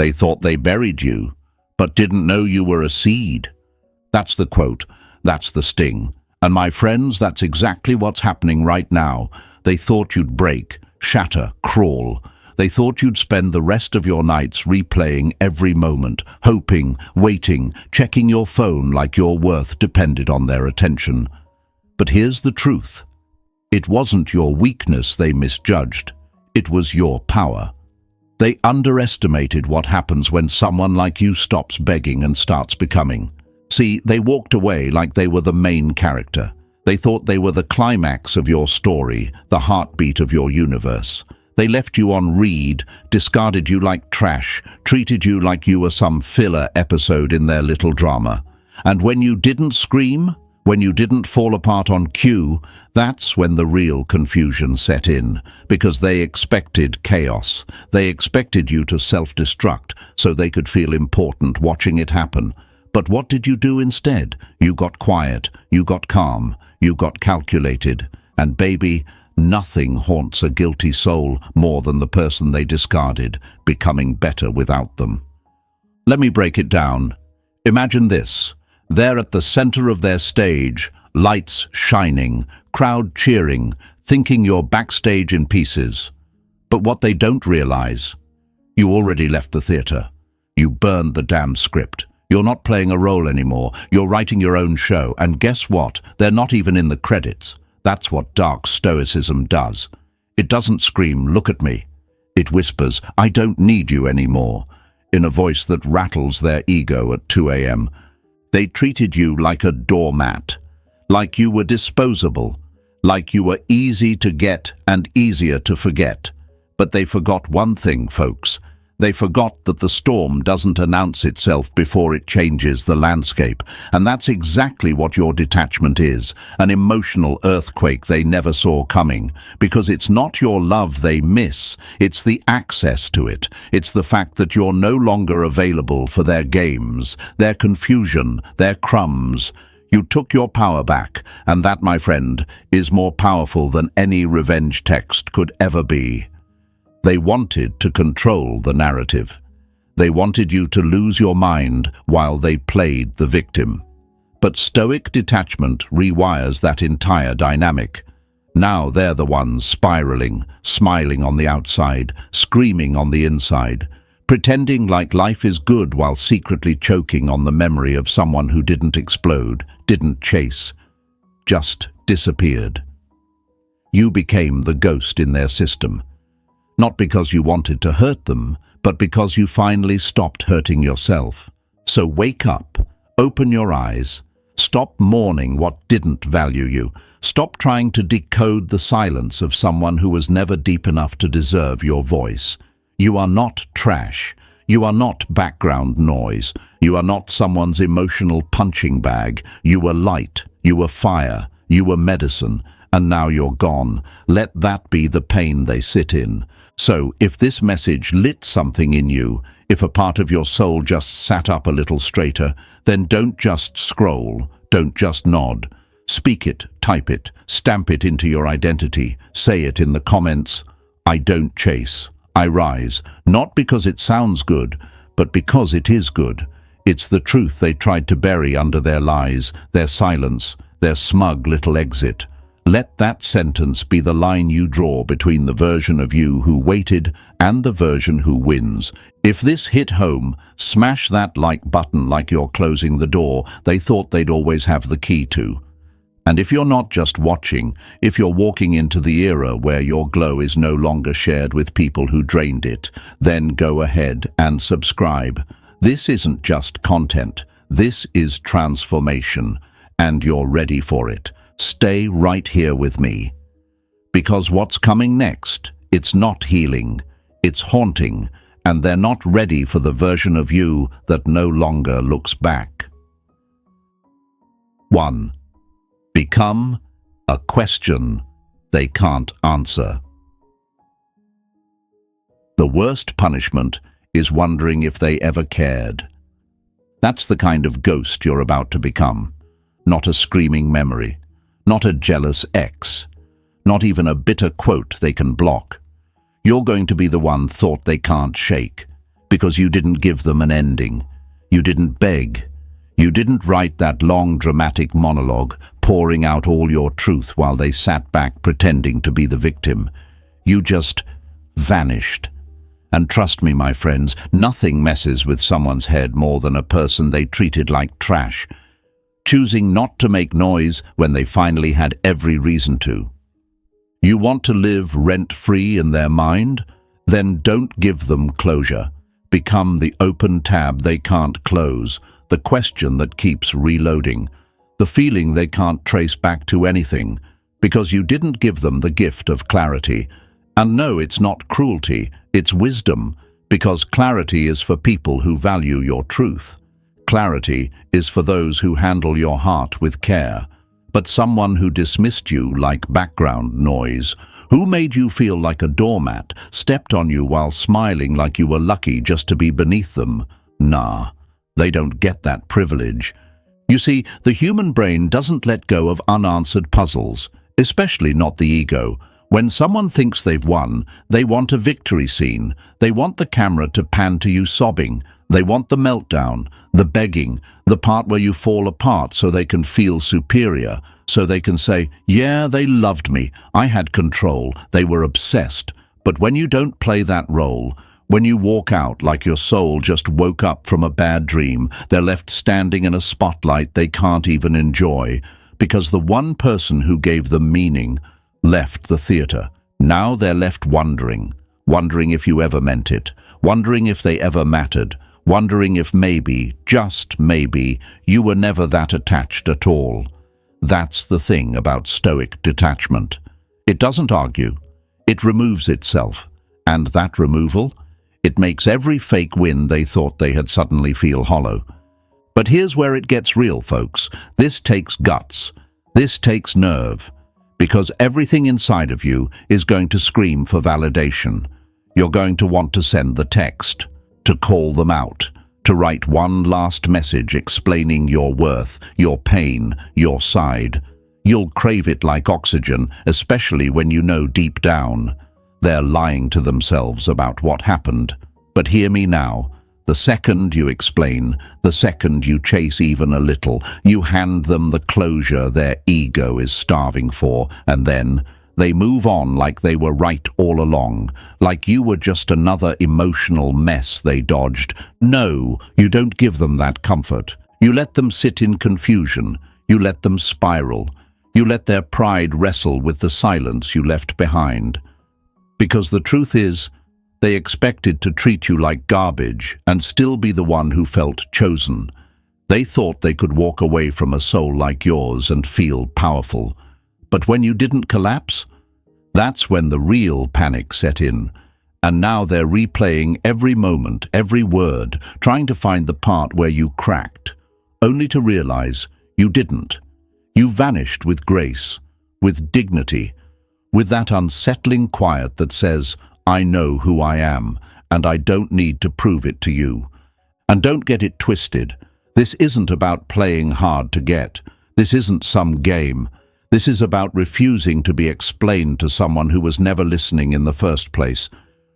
They thought they buried you, but didn't know you were a seed. That's the quote. That's the sting. And my friends, that's exactly what's happening right now. They thought you'd break, shatter, crawl. They thought you'd spend the rest of your nights replaying every moment, hoping, waiting, checking your phone like your worth depended on their attention. But here's the truth. It wasn't your weakness they misjudged. It was your power. They underestimated what happens when someone like you stops begging and starts becoming. See, they walked away like they were the main character. They thought they were the climax of your story, the heartbeat of your universe. They left you on read, discarded you like trash, treated you like you were some filler episode in their little drama. And when you didn't scream, when you didn't fall apart on cue, that's when the real confusion set in, because they expected chaos. They expected you to self-destruct so they could feel important watching it happen. But what did you do instead? You got quiet, you got calm, you got calculated. And baby, nothing haunts a guilty soul more than the person they discarded, becoming better without them. Let me break it down. Imagine this. They're at the center of their stage, lights shining, crowd cheering, thinking you're backstage in pieces. But what they don't realize, you already left the theater. You burned the damn script. You're not playing a role anymore. You're writing your own show. And guess what? They're not even in the credits. That's what Dark Stoicism does. It doesn't scream, "Look at me." It whispers, "I don't need you anymore," in a voice that rattles their ego at 2 a.m. They treated you like a doormat, like you were disposable, like you were easy to get and easier to forget. But they forgot one thing, folks. They forgot that the storm doesn't announce itself before it changes the landscape. And that's exactly what your detachment is, an emotional earthquake they never saw coming. Because it's not your love they miss, it's the access to it. It's the fact that you're no longer available for their games, their confusion, their crumbs. You took your power back, and that, my friend, is more powerful than any revenge text could ever be. They wanted to control the narrative. They wanted you to lose your mind while they played the victim. But Stoic detachment rewires that entire dynamic. Now they're the ones spiraling, smiling on the outside, screaming on the inside, pretending like life is good while secretly choking on the memory of someone who didn't explode, didn't chase, just disappeared. You became the ghost in their system. Not because you wanted to hurt them, but because you finally stopped hurting yourself. So wake up, open your eyes, stop mourning what didn't value you, stop trying to decode the silence of someone who was never deep enough to deserve your voice. You are not trash. You are not background noise. You are not someone's emotional punching bag. You were light. You were fire. You were medicine. And now you're gone. Let that be the pain they sit in. So, if this message lit something in you, if a part of your soul just sat up a little straighter, then don't just scroll, don't just nod. Speak it, type it, stamp it into your identity, say it in the comments. I don't chase, I rise, not because it sounds good, but because it is good. It's the truth they tried to bury under their lies, their silence, their smug little exit. Let that sentence be the line you draw between the version of you who waited and the version who wins. If this hit home, smash that like button like you're closing the door they thought they'd always have the key to. And if you're not just watching, if you're walking into the era where your glow is no longer shared with people who drained it, then go ahead and subscribe. This isn't just content. This is transformation, and you're ready for it. Stay right here with me. Because what's coming next, it's not healing, it's haunting, and they're not ready for the version of you that no longer looks back. 1. Become a question they can't answer. The worst punishment is wondering if they ever cared. That's the kind of ghost you're about to become, not a screaming memory. Not a jealous ex, not even a bitter quote they can block. You're going to be the one thought they can't shake, because you didn't give them an ending. You didn't beg. You didn't write that long dramatic monologue, pouring out all your truth while they sat back pretending to be the victim. You just vanished. And trust me, my friends, nothing messes with someone's head more than a person they treated like trash, choosing not to make noise when they finally had every reason to. You want to live rent-free in their mind? Then don't give them closure. Become the open tab they can't close, the question that keeps reloading, the feeling they can't trace back to anything, because you didn't give them the gift of clarity. And no, it's not cruelty, it's wisdom, because clarity is for people who value your truth. Clarity is for those who handle your heart with care. But someone who dismissed you like background noise, who made you feel like a doormat, stepped on you while smiling like you were lucky just to be beneath them, nah, they don't get that privilege. You see, the human brain doesn't let go of unanswered puzzles, especially not the ego. When someone thinks they've won, they want a victory scene. They want the camera to pan to you sobbing. They want the meltdown, the begging, the part where you fall apart so they can feel superior, so they can say, yeah, they loved me, I had control, they were obsessed. But when you don't play that role, when you walk out like your soul just woke up from a bad dream, they're left standing in a spotlight they can't even enjoy, because the one person who gave them meaning left the theater. Now they're left wondering if you ever meant it, wondering if they ever mattered, wondering if maybe, just maybe, you were never that attached at all. That's the thing about Stoic detachment. It doesn't argue. It removes itself. And that removal? It makes every fake win they thought they had suddenly feel hollow. But here's where it gets real, folks. This takes guts. This takes nerve. Because everything inside of you is going to scream for validation. You're going to want to send the text, to call them out, to write one last message explaining your worth, your pain, your side. You'll crave it like oxygen, especially when you know deep down they're lying to themselves about what happened. But hear me now. The second you explain, the second you chase even a little, you hand them the closure their ego is starving for, and then they move on like they were right all along, like you were just another emotional mess they dodged. No, you don't give them that comfort. You let them sit in confusion. You let them spiral. You let their pride wrestle with the silence you left behind. Because the truth is, they expected to treat you like garbage and still be the one who felt chosen. They thought they could walk away from a soul like yours and feel powerful. But when you didn't collapse, that's when the real panic set in. And now they're replaying every moment, every word, trying to find the part where you cracked, only to realize you didn't. You vanished with grace, with dignity, with that unsettling quiet that says, I know who I am, and I don't need to prove it to you. And don't get it twisted. This isn't about playing hard to get. This isn't some game. This is about refusing to be explained to someone who was never listening in the first place.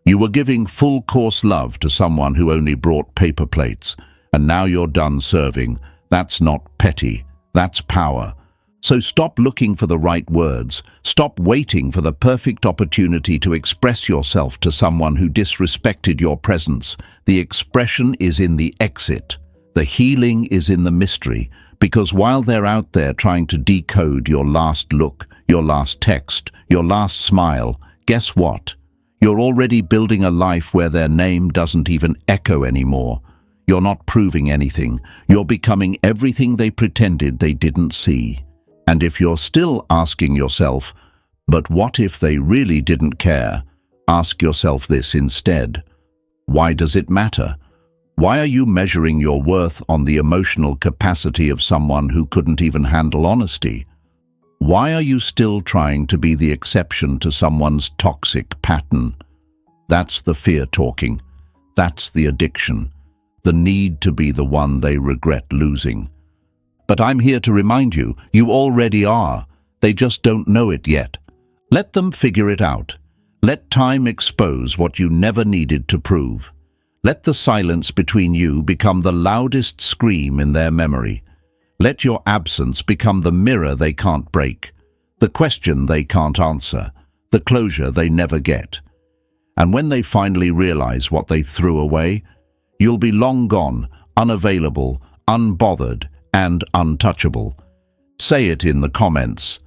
You were giving full-course love to someone who only brought paper plates, and now you're done serving. That's not petty. That's power. So stop looking for the right words. Stop waiting for the perfect opportunity to express yourself to someone who disrespected your presence. The expression is in the exit. The healing is in the mystery. Because while they're out there trying to decode your last look, your last text, your last smile, guess what? You're already building a life where their name doesn't even echo anymore. You're not proving anything. You're becoming everything they pretended they didn't see. And if you're still asking yourself, but what if they really didn't care? Ask yourself this instead. Why does it matter? Why are you measuring your worth on the emotional capacity of someone who couldn't even handle honesty? Why are you still trying to be the exception to someone's toxic pattern? That's the fear talking. That's the addiction. The need to be the one they regret losing. But I'm here to remind you, you already are. They just don't know it yet. Let them figure it out. Let time expose what you never needed to prove. Let the silence between you become the loudest scream in their memory. Let your absence become the mirror they can't break, the question they can't answer, the closure they never get. And when they finally realize what they threw away, you'll be long gone, unavailable, unbothered, and untouchable. Say it in the comments.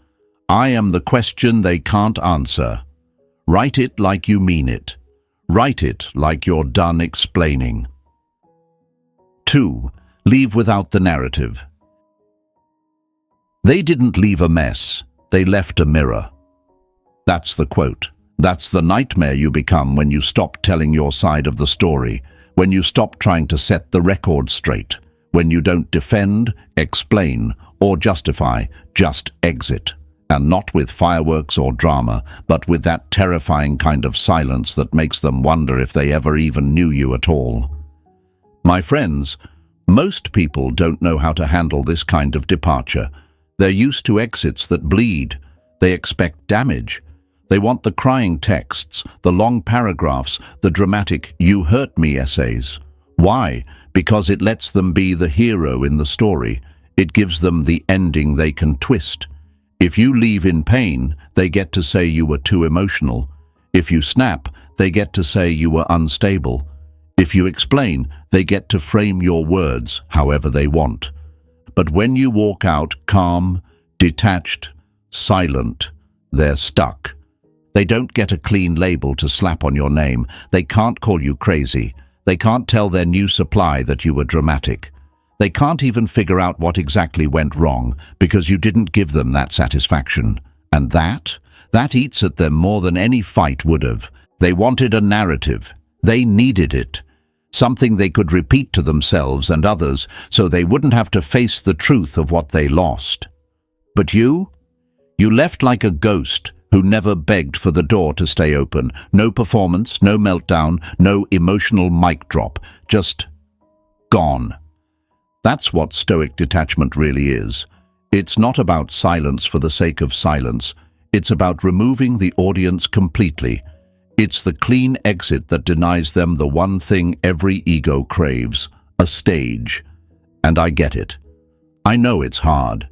I am the question they can't answer. Write it like you mean it. Write it like you're done explaining. 2. Leave without the narrative. They didn't leave a mess, they left a mirror. That's the quote. That's the nightmare you become when you stop telling your side of the story, when you stop trying to set the record straight, when you don't defend, explain, or justify, just exit. And not with fireworks or drama, but with that terrifying kind of silence that makes them wonder if they ever even knew you at all. My friends, most people don't know how to handle this kind of departure. They're used to exits that bleed. They expect damage. They want the crying texts, the long paragraphs, the dramatic "you hurt me" essays. Why? Because it lets them be the hero in the story. It gives them the ending they can twist. If you leave in pain, they get to say you were too emotional. If you snap, they get to say you were unstable. If you explain, they get to frame your words however they want. But when you walk out calm, detached, silent, they're stuck. They don't get a clean label to slap on your name. They can't call you crazy. They can't tell their new supply that you were dramatic. They can't even figure out what exactly went wrong because you didn't give them that satisfaction. And that eats at them more than any fight would have. They wanted a narrative. They needed it. Something they could repeat to themselves and others so they wouldn't have to face the truth of what they lost. But you left like a ghost who never begged for the door to stay open. No performance, no meltdown, no emotional mic drop. Just gone. That's what Stoic detachment really is. It's not about silence for the sake of silence. It's about removing the audience completely. It's the clean exit that denies them the one thing every ego craves, a stage. And I get it. I know it's hard.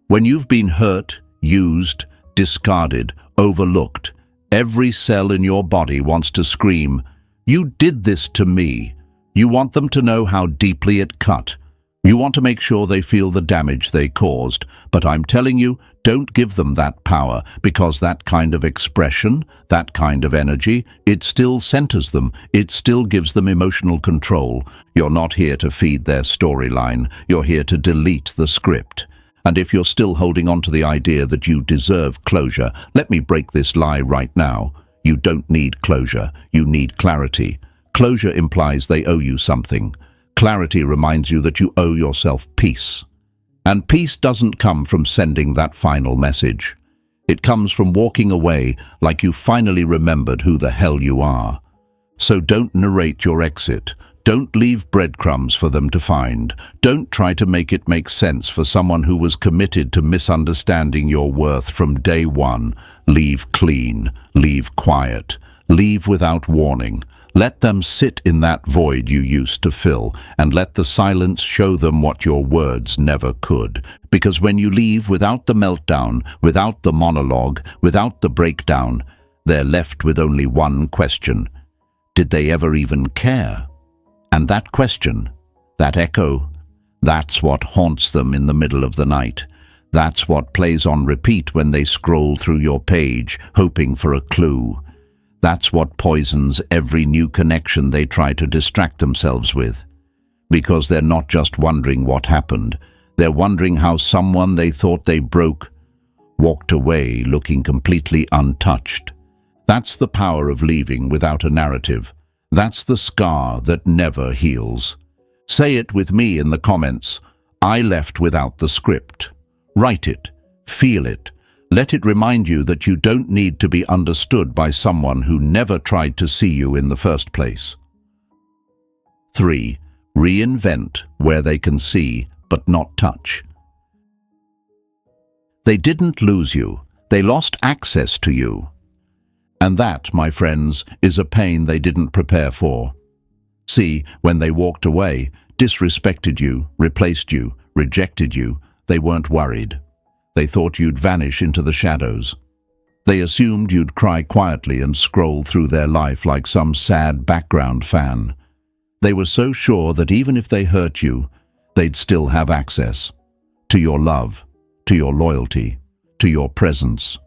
When you've been hurt, used, discarded, overlooked, every cell in your body wants to scream, "You did this to me." You want them to know how deeply it cut. You want to make sure they feel the damage they caused, but I'm telling you, don't give them that power, because that kind of expression, that kind of energy, it still centers them, it still gives them emotional control. You're not here to feed their storyline, you're here to delete the script. And if you're still holding on to the idea that you deserve closure, let me break this lie right now. You don't need closure, you need clarity. Closure implies they owe you something. Clarity reminds you that you owe yourself peace. And peace doesn't come from sending that final message. It comes from walking away like you finally remembered who the hell you are. So don't narrate your exit. Don't leave breadcrumbs for them to find. Don't try to make it make sense for someone who was committed to misunderstanding your worth from day one. Leave clean. Leave quiet. Leave without warning. Let them sit in that void you used to fill, and let the silence show them what your words never could. Because when you leave without the meltdown, without the monologue, without the breakdown, they're left with only one question. Did they ever even care? And that question, that echo, that's what haunts them in the middle of the night. That's what plays on repeat when they scroll through your page, hoping for a clue. That's what poisons every new connection they try to distract themselves with. Because they're not just wondering what happened, they're wondering how someone they thought they broke walked away looking completely untouched. That's the power of leaving without a narrative. That's the scar that never heals. Say it with me in the comments. I left without the script. Write it. Feel it. Let it remind you that you don't need to be understood by someone who never tried to see you in the first place. 3. Reinvent where they can see but not touch. They didn't lose you. They lost access to you. And that, my friends, is a pain they didn't prepare for. See, when they walked away, disrespected you, replaced you, rejected you, they weren't worried. They thought you'd vanish into the shadows. They assumed you'd cry quietly and scroll through their life like some sad background fan. They were so sure that even if they hurt you, they'd still have access to your love, to your loyalty, to your presence.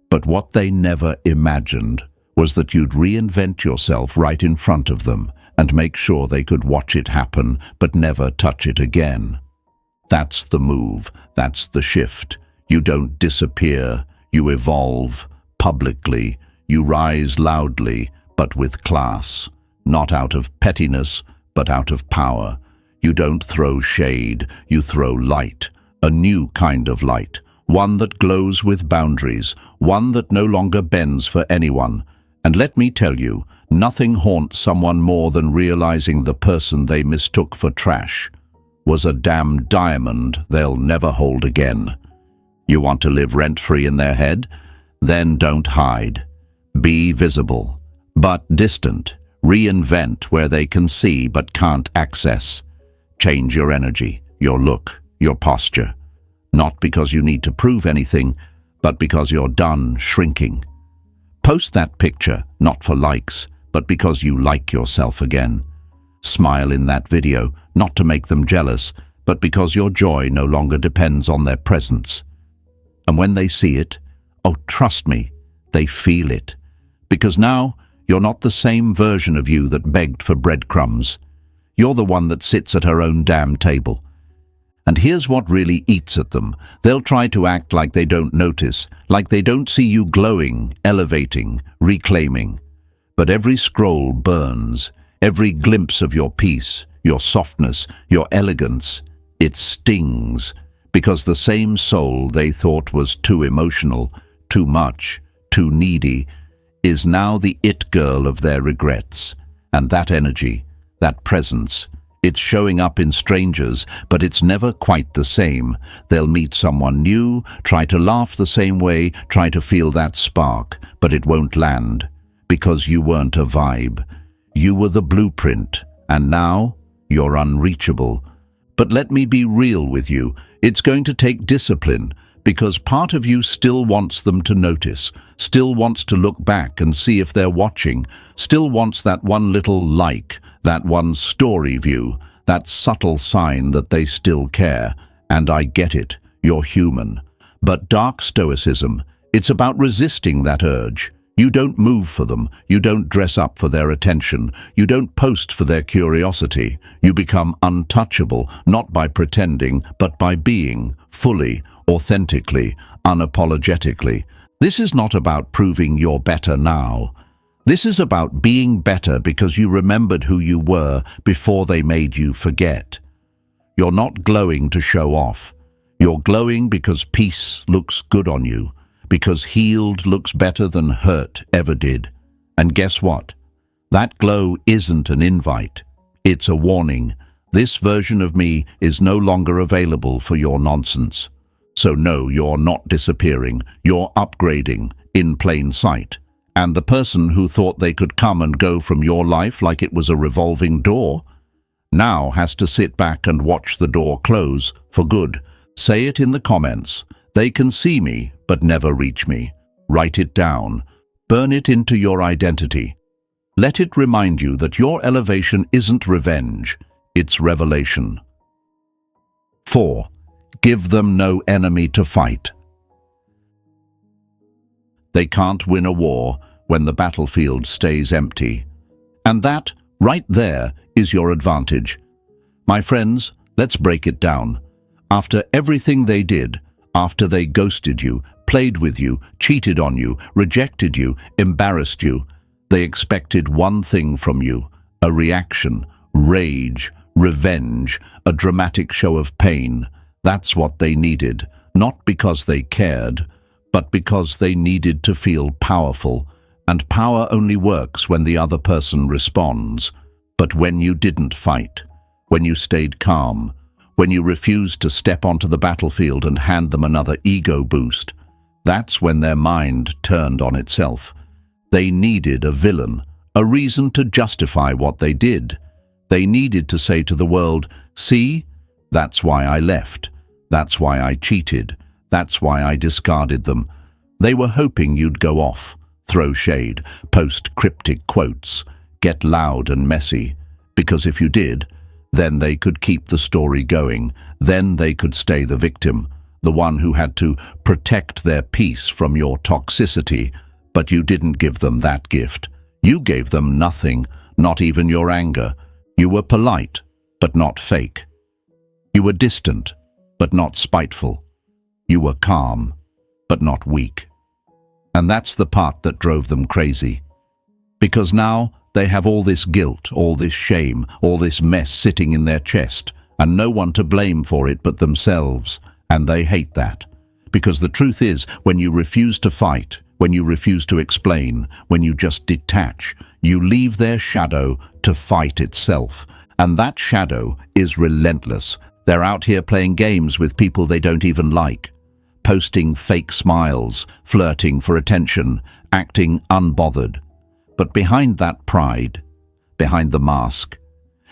But what they never imagined was that you'd reinvent yourself right in front of them and make sure they could watch it happen but never touch it again. That's the move, that's the shift. You don't disappear, you evolve publicly, you rise loudly but with class, not out of pettiness but out of power. You don't throw shade, you throw light, a new kind of light, one that glows with boundaries, one that no longer bends for anyone. And let me tell you, nothing haunts someone more than realizing the person they mistook for trash was a damn diamond they'll never hold again. You want to live rent-free in their head? Then don't hide. Be visible, but distant. Reinvent where they can see but can't access. Change your energy, your look, your posture. Not because you need to prove anything, but because you're done shrinking. Post that picture, not for likes, but because you like yourself again. Smile in that video, not to make them jealous, but because your joy no longer depends on their presence. And when they see it, oh, trust me, they feel it. Because now, you're not the same version of you that begged for breadcrumbs. You're the one that sits at her own damn table. And here's what really eats at them. They'll try to act like they don't notice, like they don't see you glowing, elevating, reclaiming. But every scroll burns, every glimpse of your peace, your softness, your elegance, it stings, because the same soul they thought was too emotional, too much, too needy, is now the it girl of their regrets. And that energy, that presence, it's showing up in strangers, but it's never quite the same. They'll meet someone new, try to laugh the same way, try to feel that spark, but it won't land, because you weren't a vibe. You were the blueprint, and now you're unreachable. But let me be real with you, it's going to take discipline, because part of you still wants them to notice, still wants to look back and see if they're watching, still wants that one little like, that one story view, that subtle sign that they still care. And I get it, you're human. But Dark Stoicism, it's about resisting that urge. You don't move for them, you don't dress up for their attention, you don't post for their curiosity. You become untouchable, not by pretending, but by being, fully, authentically, unapologetically. This is not about proving you're better now. This is about being better because you remembered who you were before they made you forget. You're not glowing to show off. You're glowing because peace looks good on you, because healed looks better than hurt ever did. And guess what? That glow isn't an invite. It's a warning. This version of me is no longer available for your nonsense. So no, you're not disappearing. You're upgrading in plain sight. And the person who thought they could come and go from your life like it was a revolving door, now has to sit back and watch the door close for good. Say it in the comments. They can see me, but never reach me. Write it down. Burn it into your identity. Let it remind you that your elevation isn't revenge, it's revelation. 4. Give them no enemy to fight. They can't win a war when the battlefield stays empty. And that, right there, is your advantage. My friends, let's break it down. After everything they did, after they ghosted you, played with you, cheated on you, rejected you, embarrassed you, they expected one thing from you, a reaction, rage, revenge, a dramatic show of pain. That's what they needed, not because they cared, but because they needed to feel powerful, and power only works when the other person responds. But when you didn't fight, when you stayed calm, when you refused to step onto the battlefield and hand them another ego boost, that's when their mind turned on itself. They needed a villain, a reason to justify what they did. They needed to say to the world, "See, that's why I left. That's why I cheated. That's why I discarded them." They were hoping you'd go off, throw shade, post cryptic quotes, get loud and messy, because if you did, then they could keep the story going. Then they could stay the victim, the one who had to protect their peace from your toxicity. But you didn't give them that gift. You gave them nothing, not even your anger. You were polite, but not fake. You were distant, but not spiteful. You were calm, but not weak. And that's the part that drove them crazy. Because now they have all this guilt, all this shame, all this mess sitting in their chest, and no one to blame for it but themselves. And they hate that. Because the truth is, when you refuse to fight, when you refuse to explain, when you just detach, you leave their shadow to fight itself. And that shadow is relentless. They're out here playing games with people they don't even like, posting fake smiles, flirting for attention, acting unbothered. But behind that pride, behind the mask,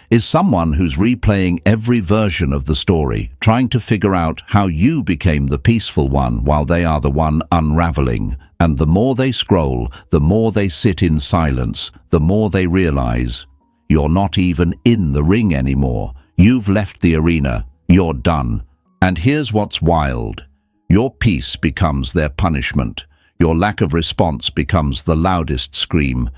is someone who's replaying every version of the story, trying to figure out how you became the peaceful one while they are the one unraveling. And the more they scroll, the more they sit in silence, the more they realize you're not even in the ring anymore. You've left the arena. You're done. And here's what's wild. Your peace becomes their punishment. Your lack of response becomes the loudest scream.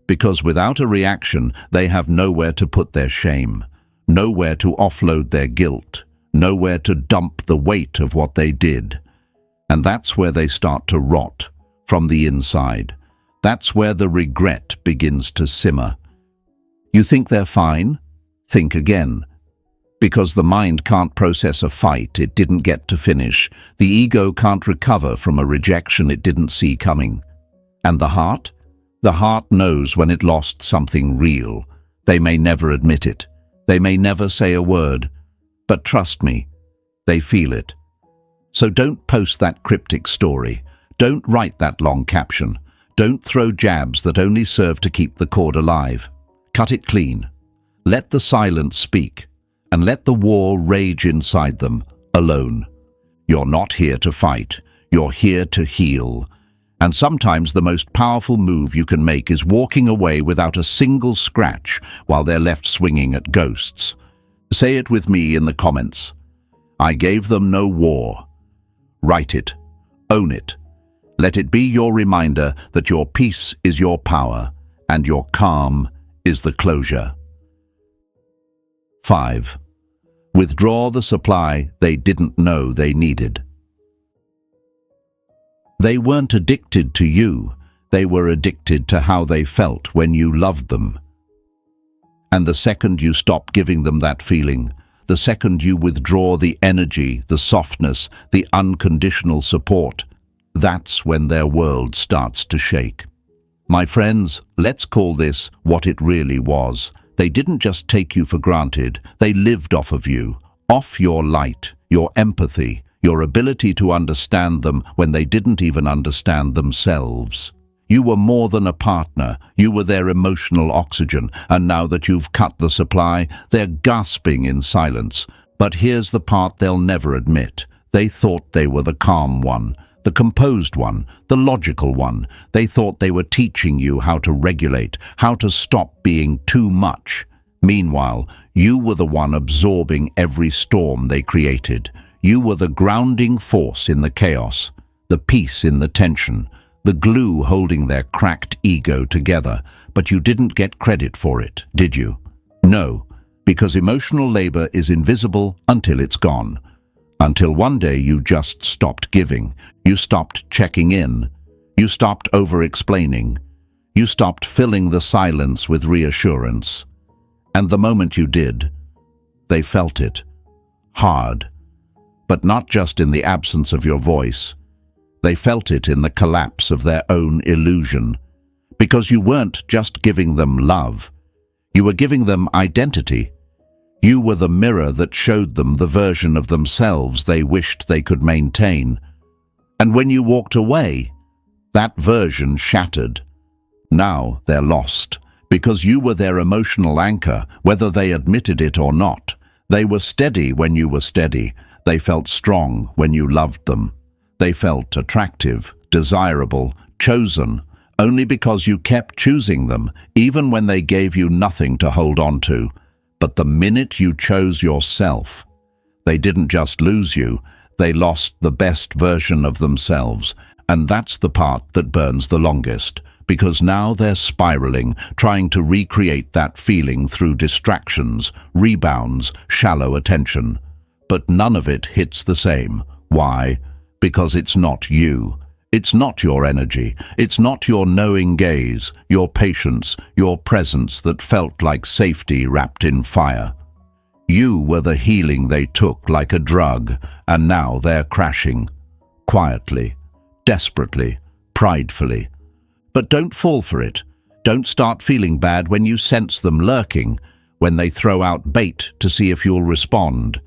Because without a reaction, they have nowhere to put their shame, nowhere to offload their guilt, nowhere to dump the weight of what they did. And that's where they start to rot from the inside. That's where the regret begins to simmer. You think they're fine? Think again. Because the mind can't process a fight it didn't get to finish. The ego can't recover from a rejection it didn't see coming. And the heart? The heart knows when it lost something real. They may never admit it. They may never say a word. But trust me, they feel it. So don't post that cryptic story. Don't write that long caption. Don't throw jabs that only serve to keep the cord alive. Cut it clean. Let the silence speak. And let the war rage inside them, alone. You're not here to fight. You're here to heal. And sometimes the most powerful move you can make is walking away without a single scratch while they're left swinging at ghosts. Say it with me in the comments. I gave them no war. Write it. Own it. Let it be your reminder that your peace is your power and your calm is the closure. 5. Withdraw the supply they didn't know they needed. They weren't addicted to you. They were addicted to how they felt when you loved them. And the second you stop giving them that feeling, the second you withdraw the energy, the softness, the unconditional support, that's when their world starts to shake. My friends, let's call this what it really was. They didn't just take you for granted, they lived off of you, off your light, your empathy, your ability to understand them when they didn't even understand themselves. You were more than a partner, you were their emotional oxygen, and now that you've cut the supply, they're gasping in silence. But here's the part they'll never admit. They thought they were the calm one, the composed one, the logical one. They thought they were teaching you how to regulate, how to stop being too much. Meanwhile, you were the one absorbing every storm they created. You were the grounding force in the chaos, the peace in the tension, the glue holding their cracked ego together. But you didn't get credit for it, did you? No, because emotional labor is invisible until it's gone. Until one day you just stopped giving. You stopped checking in. You stopped over-explaining. You stopped filling the silence with reassurance. And the moment you did, they felt it. Hard. But not just in the absence of your voice. They felt it in the collapse of their own illusion. Because you weren't just giving them love. You were giving them identity. You were the mirror that showed them the version of themselves they wished they could maintain. And when you walked away, that version shattered. Now they're lost, Because you were their emotional anchor, whether they admitted it or not. They were steady when you were steady. They felt strong when you loved them. They felt attractive, desirable, chosen, only because you kept choosing them, even when they gave you nothing to hold on to. But the minute you chose yourself, they didn't just lose you, they lost the best version of themselves. And that's the part that burns the longest, because now they're spiraling, trying to recreate that feeling through distractions, rebounds, shallow attention. But none of it hits the same. Why? Because it's not you. It's not your energy. It's not your knowing gaze, your patience, your presence that felt like safety wrapped in fire. You were the healing they took like a drug, and now they're crashing. Quietly, desperately, pridefully. But don't fall for it. Don't start feeling bad when you sense them lurking, when they throw out bait to see if you'll respond.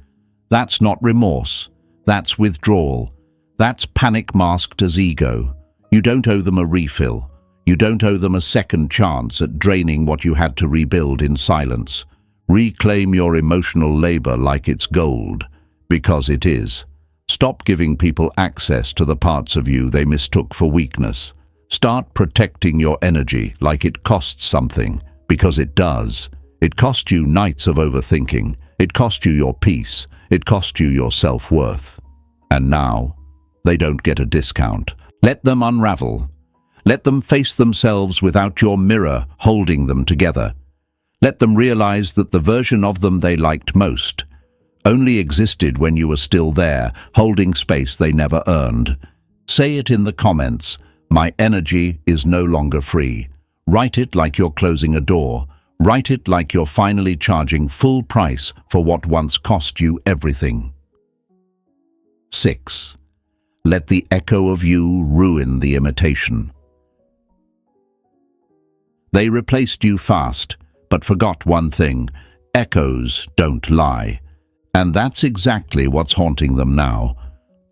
That's not remorse. That's withdrawal. That's panic masked as ego. You don't owe them a refill. You don't owe them a second chance at draining what you had to rebuild in silence. Reclaim your emotional labor like it's gold, because it is. Stop giving people access to the parts of you they mistook for weakness. Start protecting your energy like it costs something, because it does. It cost you nights of overthinking. It cost you your peace. It cost you your self-worth. And now, they don't get a discount. Let them unravel. Let them face themselves without your mirror holding them together. Let them realize that the version of them they liked most only existed when you were still there, holding space they never earned. Say it in the comments. My energy is no longer free. Write it like you're closing a door. Write it like you're finally charging full price for what once cost you everything. 6. Let the echo of you ruin the imitation. They replaced you fast, but forgot one thing: echoes don't lie. And that's exactly what's haunting them now.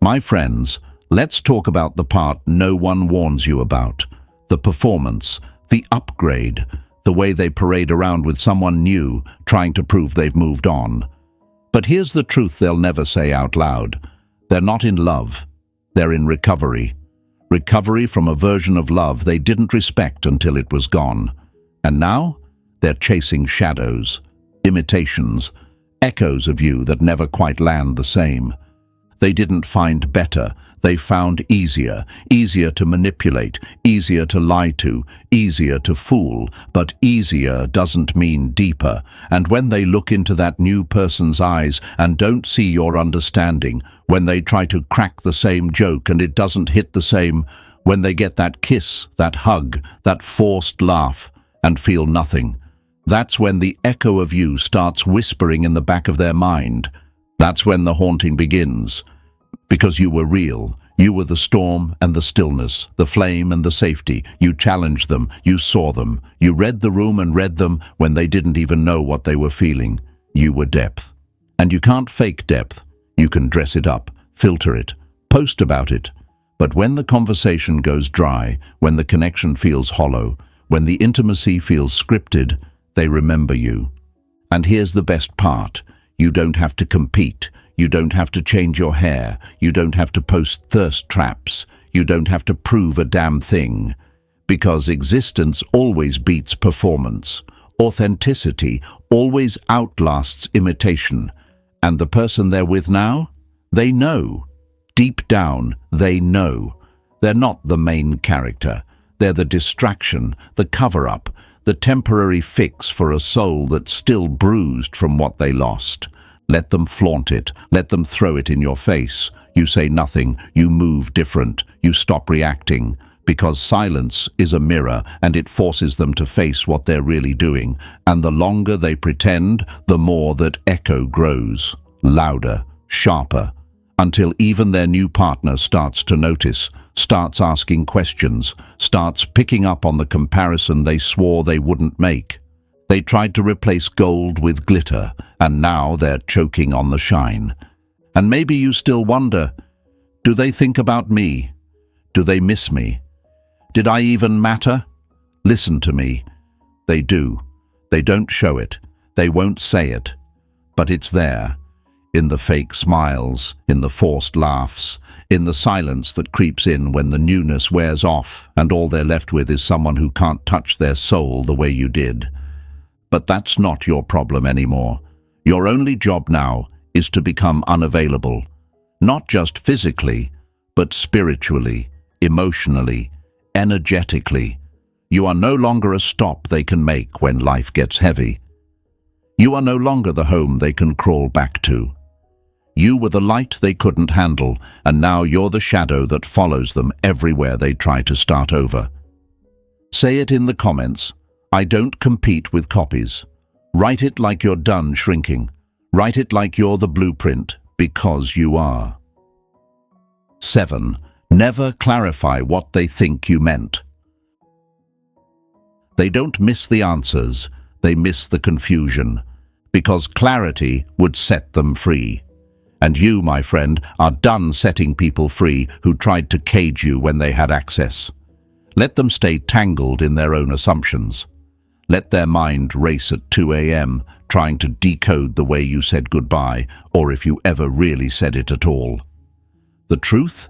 My friends, let's talk about the part no one warns you about. The performance, the upgrade, the way they parade around with someone new, trying to prove they've moved on. But here's the truth they'll never say out loud. They're not in love. They're in recovery. Recovery from a version of love they didn't respect until it was gone. And now, they're chasing shadows, imitations, echoes of you that never quite land the same. They didn't find better, they found easier, easier to manipulate, easier to lie to, easier to fool, but easier doesn't mean deeper. And when they look into that new person's eyes and don't see your understanding, when they try to crack the same joke and it doesn't hit the same, when they get that kiss, that hug, that forced laugh, and feel nothing, that's when the echo of you starts whispering in the back of their mind. That's when the haunting begins. Because you were real. You were the storm and the stillness, the flame and the safety. You challenged them. You saw them. You read the room and read them when they didn't even know what they were feeling. You were depth. And you can't fake depth. You can dress it up, filter it, post about it. But when the conversation goes dry, when the connection feels hollow, when the intimacy feels scripted, they remember you. And here's the best part. You don't have to compete. You don't have to change your hair. You don't have to post thirst traps. You don't have to prove a damn thing. Because existence always beats performance. Authenticity always outlasts imitation. And the person they're with now? They know. Deep down, they know. They're not the main character. They're the distraction, the cover-up, the temporary fix for a soul that's still bruised from what they lost. Let them flaunt it. Let them throw it in your face. You say nothing. You move different. You stop reacting. Because silence is a mirror and it forces them to face what they're really doing. And the longer they pretend, the more that echo grows. Louder, sharper, until even their new partner starts to notice, starts asking questions, starts picking up on the comparison they swore they wouldn't make. They tried to replace gold with glitter, and now they're choking on the shine. And maybe you still wonder, do they think about me? Do they miss me? Did I even matter? Listen to me. They do. They don't show it. They won't say it. But it's there. In the fake smiles, in the forced laughs, in the silence that creeps in when the newness wears off and all they're left with is someone who can't touch their soul the way you did. But that's not your problem anymore. Your only job now is to become unavailable. Not just physically, but spiritually, emotionally, energetically. You are no longer a stop they can make when life gets heavy. You are no longer the home they can crawl back to. You were the light they couldn't handle, and now you're the shadow that follows them everywhere they try to start over. Say it in the comments. I don't compete with copies. Write it like you're done shrinking. Write it like you're the blueprint, because you are. 7. Never clarify what they think you meant. They don't miss the answers, they miss the confusion, because clarity would set them free. And you, my friend, are done setting people free who tried to cage you when they had access. Let them stay tangled in their own assumptions. Let their mind race at 2 a.m. trying to decode the way you said goodbye, or if you ever really said it at all. The truth?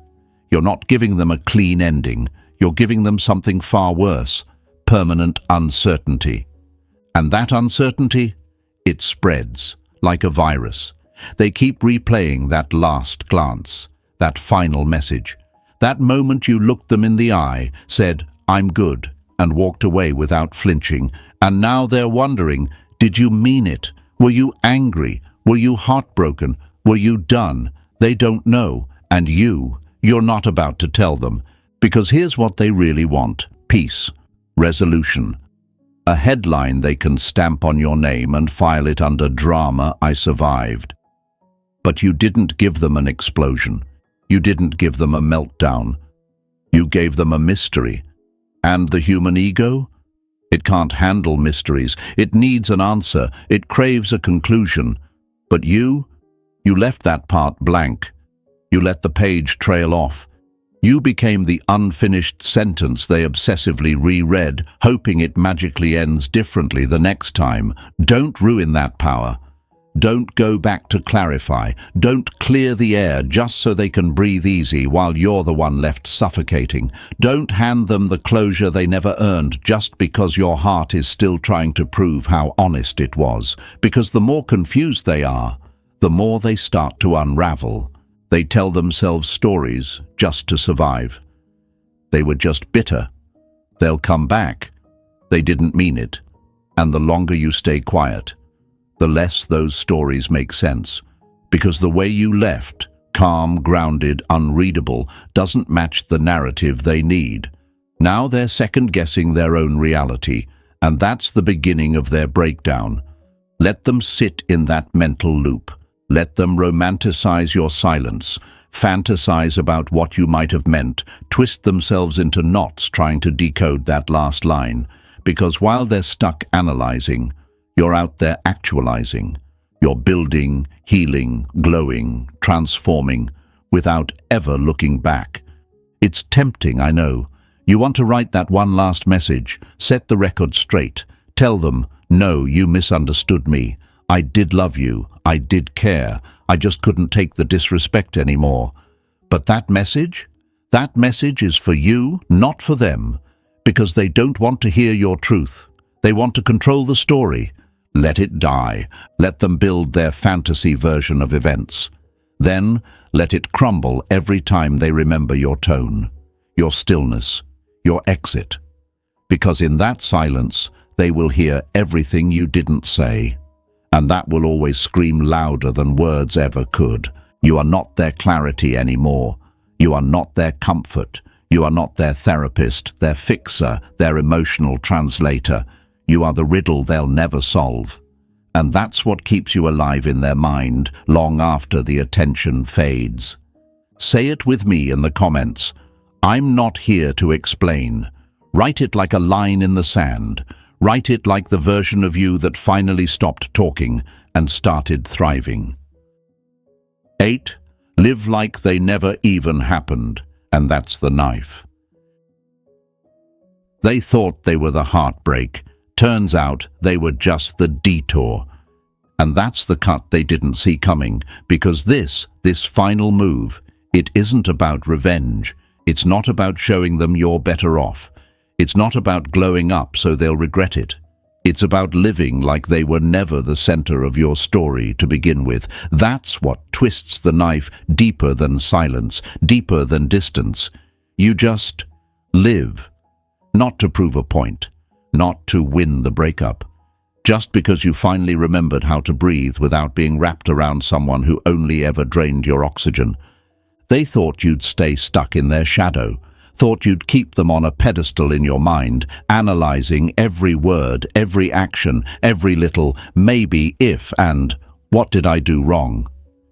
You're not giving them a clean ending. You're giving them something far worse, permanent uncertainty. And that uncertainty? It spreads like a virus. They keep replaying that last glance, that final message, that moment you looked them in the eye, said, "I'm good," and walked away without flinching, and now they're wondering, did you mean it? Were you angry? Were you heartbroken? Were you done? They don't know, and you're not about to tell them, because here's what they really want: peace, resolution. A headline they can stamp on your name and file it under drama, "I survived." But you didn't give them an explosion. You didn't give them a meltdown. You gave them a mystery. And the human ego? It can't handle mysteries. It needs an answer. It craves a conclusion. But you left that part blank. You let the page trail off. You became the unfinished sentence they obsessively reread, hoping it magically ends differently the next time. Don't ruin that power. Don't go back to clarify. Don't clear the air just so they can breathe easy while you're the one left suffocating. Don't hand them the closure they never earned just because your heart is still trying to prove how honest it was. Because the more confused they are, the more they start to unravel. They tell themselves stories just to survive. They were just bitter. They'll come back. They didn't mean it. And the longer you stay quiet, the less those stories make sense, because the way you left, calm, grounded, unreadable, doesn't match the narrative they need. Now they're second-guessing their own reality, and that's the beginning of their breakdown. Let them sit in that mental loop. Let them romanticize your silence, fantasize about what you might have meant, twist themselves into knots trying to decode that last line, because while they're stuck analyzing, you're out there actualizing. You're building, healing, glowing, transforming, without ever looking back. It's tempting, I know. You want to write that one last message, set the record straight. Tell them, no, you misunderstood me. I did love you. I did care. I just couldn't take the disrespect anymore. But that message is for you, not for them, because they don't want to hear your truth. They want to control the story. Let it die. Let them build their fantasy version of events. Then let it crumble every time they remember your tone, your stillness, your exit. Because in that silence, they will hear everything you didn't say. And that will always scream louder than words ever could. You are not their clarity anymore. You are not their comfort. You are not their therapist, their fixer, their emotional translator. You are the riddle they'll never solve. And that's what keeps you alive in their mind long after the attention fades. Say it with me in the comments. I'm not here to explain. Write it like a line in the sand. Write it like the version of you that finally stopped talking and started thriving. 8. Live like they never even happened, and that's the knife. They thought they were the heartbreak. Turns out they were just the detour. And that's the cut they didn't see coming, because this final move, it isn't about revenge. It's not about showing them you're better off. It's not about glowing up so they'll regret it. It's about living like they were never the center of your story to begin with. That's what twists the knife deeper than silence, deeper than distance. You just live, not to prove a point, not to win the breakup, just because you finally remembered how to breathe without being wrapped around someone who only ever drained your oxygen. They thought you'd stay stuck in their shadow, thought you'd keep them on a pedestal in your mind, analyzing every word, every action, every little maybe, if, and what did I do wrong?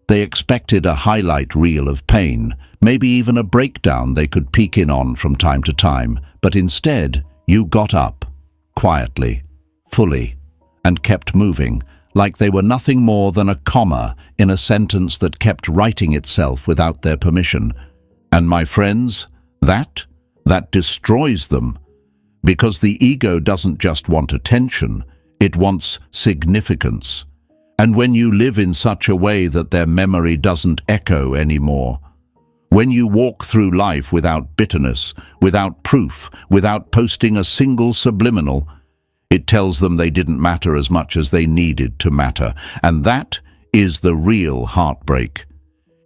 They expected a highlight reel of pain, maybe even a breakdown they could peek in on from time to time, but instead you got up, quietly, fully, and kept moving, like they were nothing more than a comma in a sentence that kept writing itself without their permission. And my friends, that destroys them, because the ego doesn't just want attention, it wants significance. And when you live in such a way that their memory doesn't echo anymore, when you walk through life without bitterness, without proof, without posting a single subliminal, it tells them they didn't matter as much as they needed to matter. And that is the real heartbreak.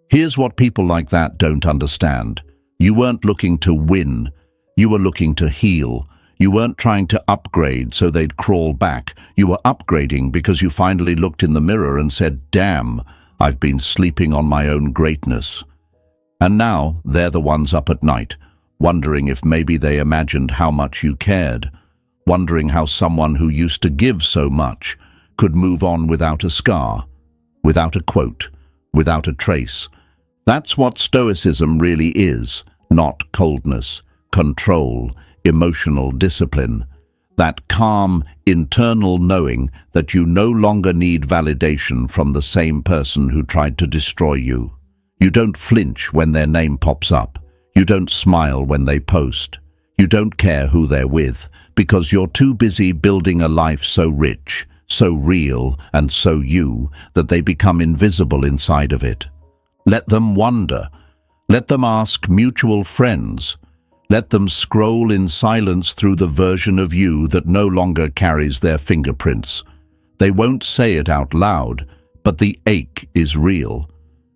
Here's what people like that don't understand. You weren't looking to win. You were looking to heal. You weren't trying to upgrade so they'd crawl back. You were upgrading because you finally looked in the mirror and said, "Damn, I've been sleeping on my own greatness." And now they're the ones up at night, wondering if maybe they imagined how much you cared, wondering how someone who used to give so much could move on without a scar, without a quote, without a trace. That's what Stoicism really is, not coldness, control, emotional discipline. That calm, internal knowing that you no longer need validation from the same person who tried to destroy you. You don't flinch when their name pops up. You don't smile when they post. You don't care who they're with, because you're too busy building a life so rich, so real, and so you, that they become invisible inside of it. Let them wonder. Let them ask mutual friends. Let them scroll in silence through the version of you that no longer carries their fingerprints. They won't say it out loud, but the ache is real.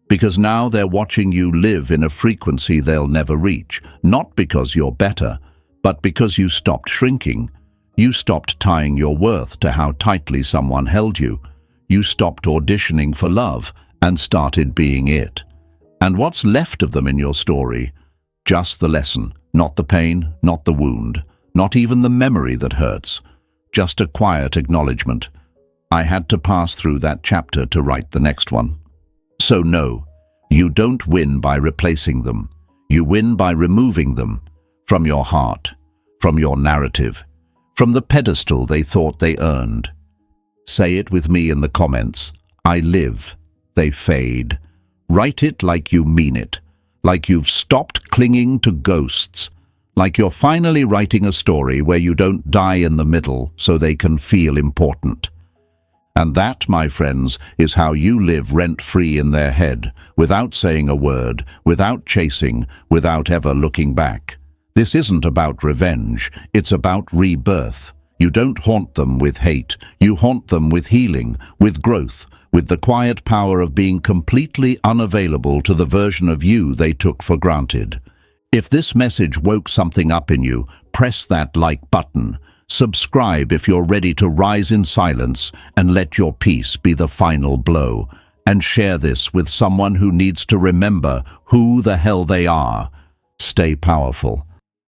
Because now they're watching you live in a frequency they'll never reach, not because you're better, but because you stopped shrinking. You stopped tying your worth to how tightly someone held you. You stopped auditioning for love and started being it. And what's left of them in your story? Just the lesson, not the pain, not the wound, not even the memory that hurts. Just a quiet acknowledgement. I had to pass through that chapter to write the next one. So no, you don't win by replacing them. You win by removing them from your heart, from your narrative, from the pedestal they thought they earned. Say it with me in the comments. I live, they fade. Write it like you mean it, like you've stopped clinging to ghosts, like you're finally writing a story where you don't die in the middle so they can feel important. And that, my friends, is how you live rent-free in their head, without saying a word, without chasing, without ever looking back. This isn't about revenge, it's about rebirth. You don't haunt them with hate, you haunt them with healing, with growth, with the quiet power of being completely unavailable to the version of you they took for granted. If this message woke something up in you, press that like button. Subscribe if you're ready to rise in silence and let your peace be the final blow. And share this with someone who needs to remember who the hell they are. Stay powerful.